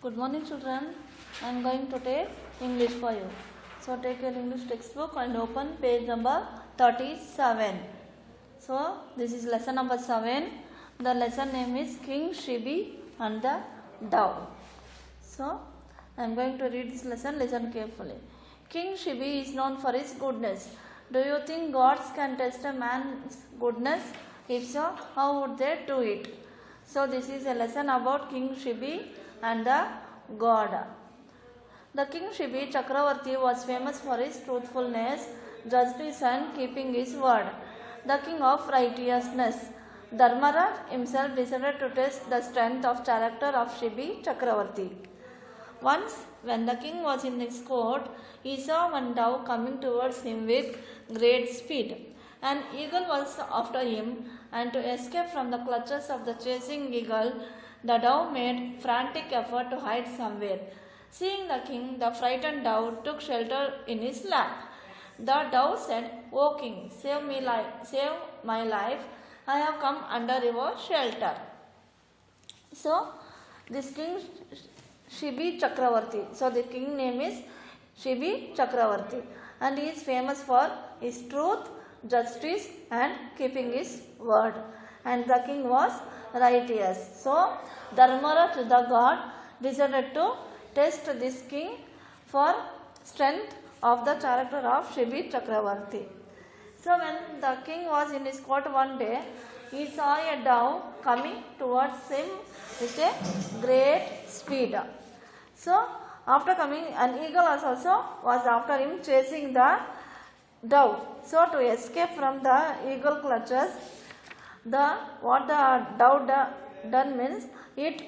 Good morning, children. I am going to take English for you. So take your English textbook and open page number 37. So this is lesson number 7. The lesson name is King Shibi and the Dove. So I am going to read this lesson. Listen carefully. King Shibi is known for his goodness. Do you think gods can test a man's goodness? If so, how would they do it? So this is a lesson about King Shibi and the god. The King Shibi Chakravarti was famous for his truthfulness, justice and keeping his word. The king of righteousness. Dharmaraj himself decided to test the strength of character of Shibi Chakravarti. Once, when the king was in his court, he saw one dove coming towards him with great speed. An eagle was after him, and to escape from the clutches of the chasing eagle, the dove made frantic effort to hide somewhere. Seeing the king, the frightened dove took shelter in his lap. The dove said, "O king, save my life. I have come under your shelter." So, this king Shibi Chakravarti. So, the king name is Shibi Chakravarti, and he is famous for his truth, justice, and keeping his word. And the king was righteous. So, Dharmaraj, the god, decided to test this king for strength of the character of Shibi Chakravarti. So, when the king was in his court one day, he saw a dove coming towards him with a great speed. So, after coming, an eagle also was after him chasing the dove. So, to escape from the eagle clutches, what the dove done means it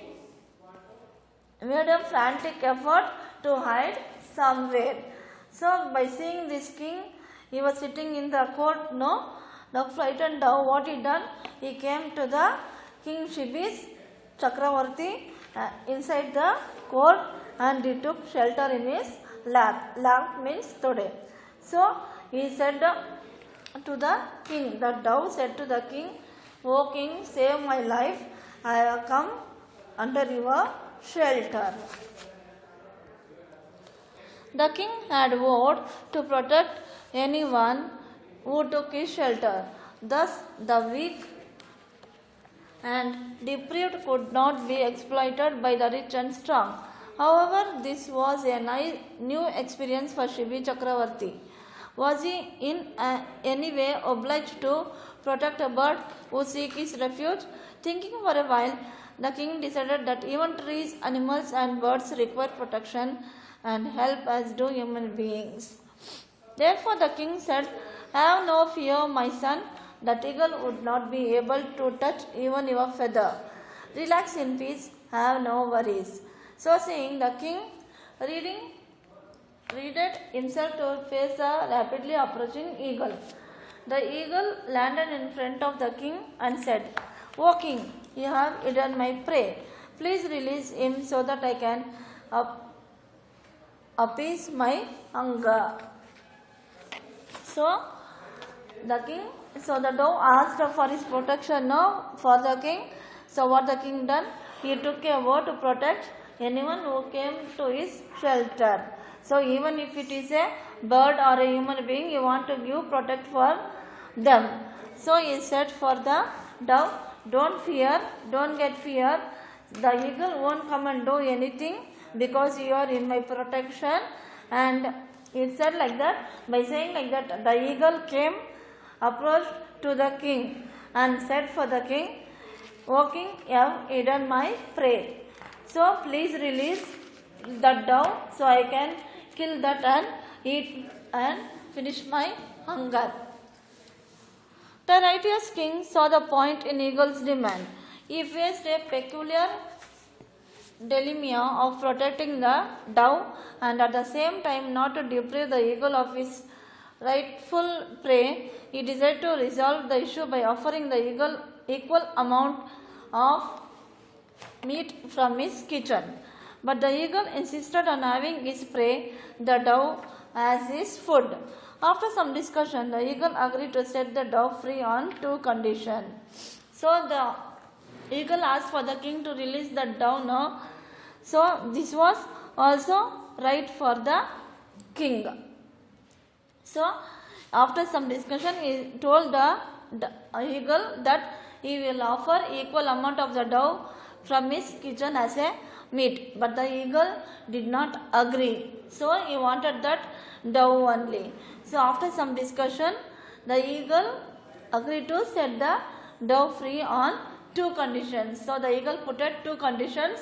made a frantic effort to hide somewhere. So, by seeing this king, he was sitting in the court. The frightened dove, what he done? He came to the King Shibi's Chakravarti inside the court, and he took shelter in his lap. Lap means today. So, he said to the king, the dove said to the king, "O king, save my life. I have come under your shelter." The king had vowed to protect anyone who took his shelter. Thus, the weak and deprived could not be exploited by the rich and strong. However, this was a new experience for Shibi Chakravarti. Was he in any way obliged to protect a bird who seeks his refuge? Thinking for a while, the king decided that even trees, animals and birds require protection and help as do human beings. Therefore the king said, "Have no fear, my son. That eagle would not be able to touch even your feather. Relax in peace, have no worries." So saying, the king readied himself to face the rapidly approaching eagle. The eagle landed in front of the king and said, "O king, you have eaten my prey. Please release him so that I can appease my hunger." So the dove asked for his protection for the king. So what the king done? He took a vow to protect anyone who came to his shelter. So even if it is a bird or a human being, you want to give protect for them. So he said for the dove, "Don't fear, don't get fear. The eagle won't come and do anything because you are in my protection." And it said like that. By saying like that, the eagle came, approached to the king and said for the king, "O king, you have eaten my prey. So please release that dove so I can kill that and eat and finish my hunger." The righteous king saw the point in eagle's demand. He faced a peculiar dilemma of protecting the dove and at the same time not to deprive the eagle of his rightful prey. He decided to resolve the issue by offering the eagle equal amount of meat from his kitchen. But the eagle insisted on having his prey, the dove, as his food. After some discussion, the eagle agreed to set the dove free on two conditions. So the eagle asked for the king to release the dove So this was also right for the king. So after some discussion, he told the eagle that he will offer equal amount of the dough from his kitchen as a meat. But the eagle did not agree. So he wanted that dough only. So after some discussion, the eagle agreed to set the dough free on two conditions. So the eagle put it two conditions.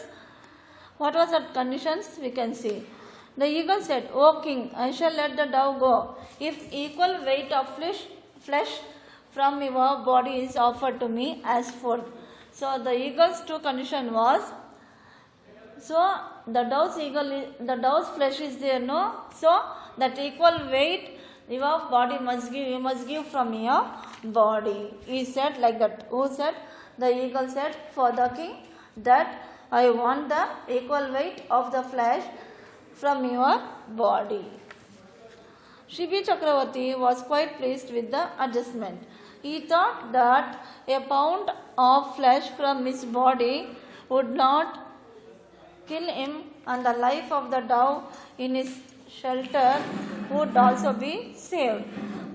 What was the conditions? We can see. The eagle said, "O king, I shall let the dove go if equal weight of flesh from your body is offered to me as food." So the eagle's two condition was, so the dove's flesh is there, no? So that equal weight your body must give, you must give from your body. He said like that. Who said? The eagle said for the king that I want the equal weight of the flesh from your body. Shibi Chakravarti was quite pleased with the adjustment. He thought that a pound of flesh from his body would not kill him, and the life of the dove in his shelter would also be saved.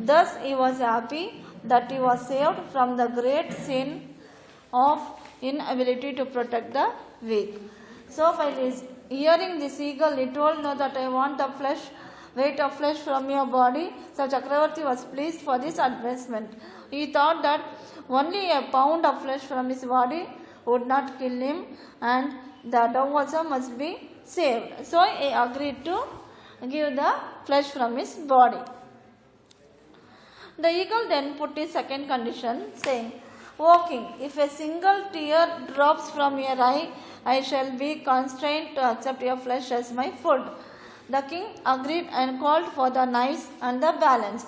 Thus he was happy that he was saved from the great sin of inability to protect the weak. So by hearing this eagle, he told, "No, that I want the weight of flesh from your body." So Chakravarti was pleased for this advancement. He thought that only a pound of flesh from his body would not kill him, and the dove also must be saved. So he agreed to give the flesh from his body. The eagle then put his second condition, saying, "O king, if a single tear drops from your eye, I shall be constrained to accept your flesh as my food." The king agreed and called for the knives and the balance.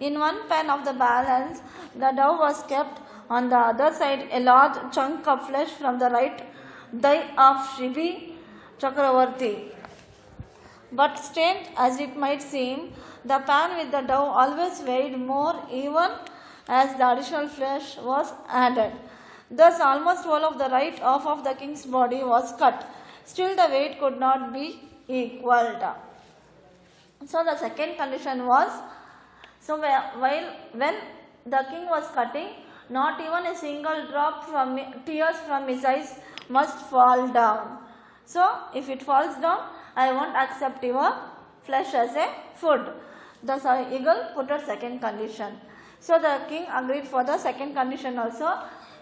In one pan of the balance, the dove was kept. On the other side, a large chunk of flesh from the right thigh of Shibi Chakravarti. But strange as it might seem, the pan with the dove always weighed more even as the additional flesh was added. Thus almost all of the right half of the king's body was cut. Still the weight could not be equaled. So the second condition was, when the king was cutting, not even a single drop from tears from his eyes must fall down. So if it falls down, I won't accept your flesh as a food. Thus eagle put a second condition. So the king agreed for the second condition also,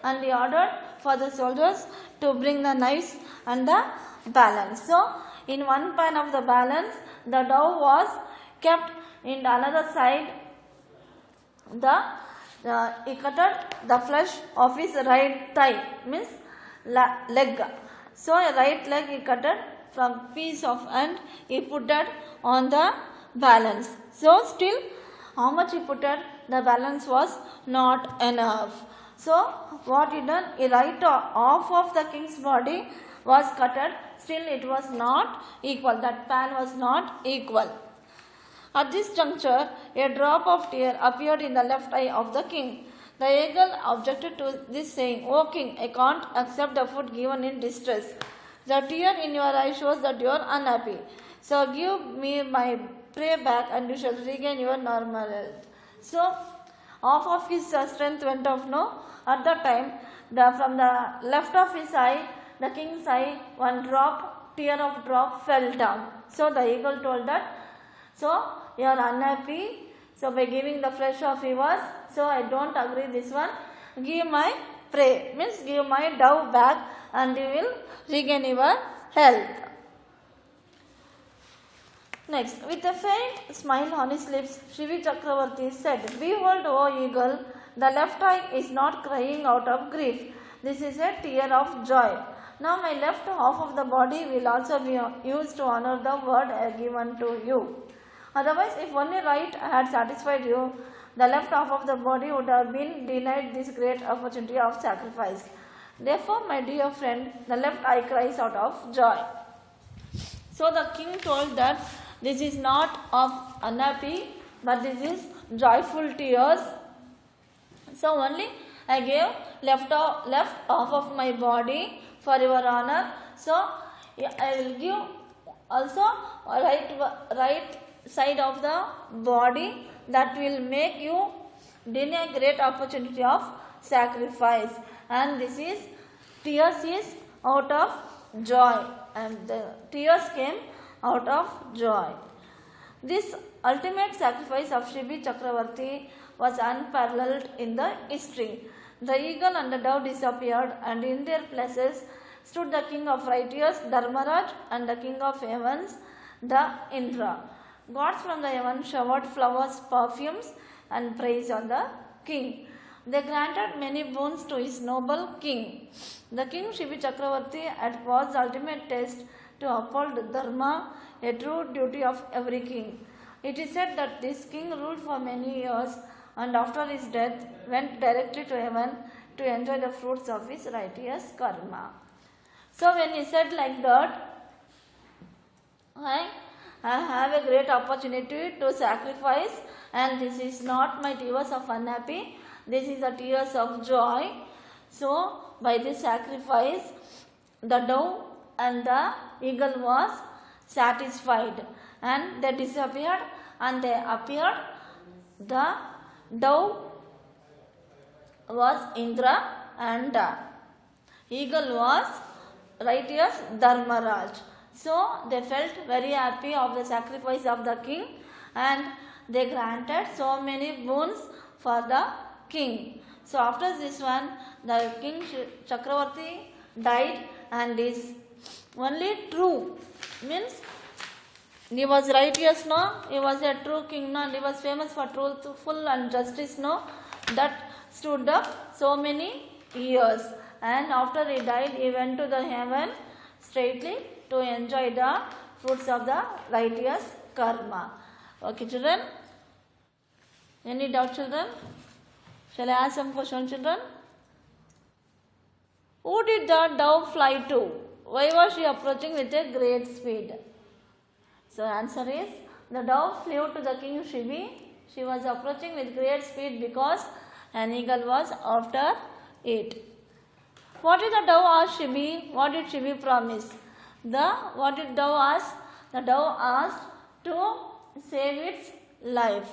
and he ordered for the soldiers to bring the knives and the balance. So in one pan of the balance, the dove was kept. In the another side, he cut the flesh of his right thigh, means leg. So a right leg he cut from piece of, and he put that on the balance. So still how much he put it, the balance was not enough. So what he done, a right half of the king's body was cutted, still it was not equal, that pan was not equal. At this juncture, a drop of tear appeared in the left eye of the king. The eagle objected to this, saying, "O king, I can't accept the food given in distress. The tear in your eye shows that you are unhappy. So give me my prey back and you shall regain your normal health." So half of his strength went off, no? At that time, from the left of his eye, the king's eye, one tear of drop fell down. So the eagle told that, "So you are unhappy, so by giving the flesh of yours, so I don't agree this one. Give my prey, means give my dove back, and you will regain your health." Next, with a faint smile on his lips, Shivi Chakravarti said, "Behold, O eagle, the left eye is not crying out of grief. This is a tear of joy. Now my left half of the body will also be used to honor the word I have given to you. Otherwise, if only right had satisfied you, the left half of the body would have been denied this great opportunity of sacrifice. Therefore, my dear friend, the left eye cries out of joy." So the king told that this is not of unhappy, but this is joyful tears. So only I gave left half of my body for your honor. So I will give also right side of the body that will make you deny great opportunity of sacrifice, and this is tears is out of joy, and the tears came out of joy. This ultimate sacrifice of Shibi Chakravarti was unparalleled in the history. The eagle and the dove disappeared, and in their places stood the king of righteous Dharmaraj and the king of heavens, the Indra. Gods from the heavens showered flowers, perfumes, and praise on the king. They granted many boons to his noble king. The king Shibi Chakravarti had was the ultimate test to uphold dharma, a true duty of every king. It is said that this king ruled for many years, and after his death went directly to heaven to enjoy the fruits of his righteous karma. So when he said like that, I have a great opportunity to sacrifice, and this is not my tears of unhappy, this is the tears of joy. So by this sacrifice, the dove and the eagle was satisfied, and they disappeared and they appeared. The dove was Indra and the eagle was righteous Dharmaraj. So they felt very happy of the sacrifice of the king, and they granted so many boons for the king. So after this one, the king Chakravarti died, and is only true, means he was righteous, no, he was a true king, no, and he was famous for truthful and justice, no, that stood up so many years, and after he died, he went to the heaven straightly to enjoy the fruits of the righteous karma. Okay, children? Any doubt, children? Shall I ask some question, children? Who did the dove fly to? Why was she approaching with a great speed? So answer is, the dove flew to the king Shibi. She was approaching with great speed because an eagle was after it. What did the dove ask Shibi? What did Shibi promise? What did dove ask? The dove asked to save its life.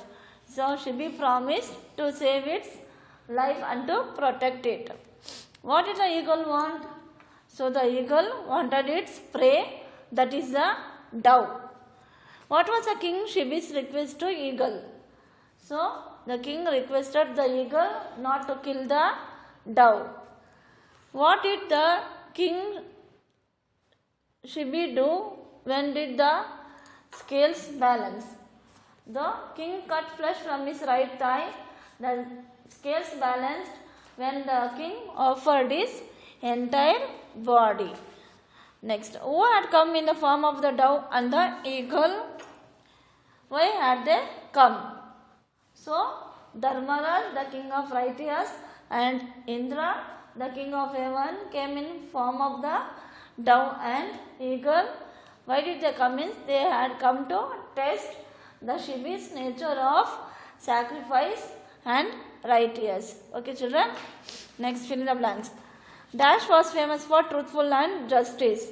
So Shibi promised to save its life and to protect it. What did the eagle want? So the eagle wanted its prey, that is the dove. What was the king Shibi's request to eagle? So the king requested the eagle not to kill the dove. What did the king Shibi do when did the scales balance? The king cut flesh from his right thigh. The scales balanced when the king offered his entire body. Next, who had come in the form of the dove and the eagle? Why had they come? So, Dharmaraj, the king of righteous, and Indra, the king of heaven, came in form of the dove and eagle. Why did they come in? They had come to test the Shibi's nature of sacrifice and righteous. Okay, children? Next, fill in the blanks. Dash was famous for truthful and justice.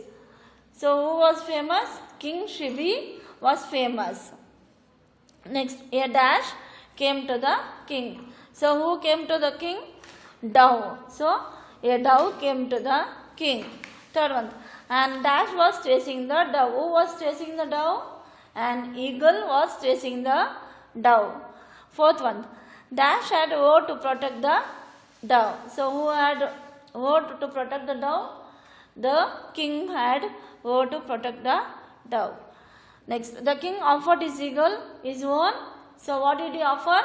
So, who was famous? King Shibi was famous. Next, a dash came to the king. So, who came to the king? Dove. So, a dove came to the king. Third one. And dash was chasing the dove. Who was chasing the dove? An eagle was chasing the dove. Fourth one. Dash had vowed to protect the dove. So, who had vowed to protect the dove? The king had vowed to protect the dove. Next, the king offered his eagle, his own. So, what did he offer?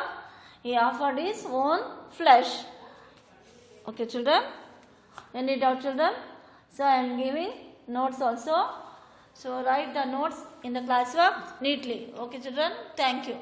He offered his own flesh. Okay, children? Any doubt, children? So, I am giving notes also. So, write the notes in the classwork neatly. Okay, children? Thank you.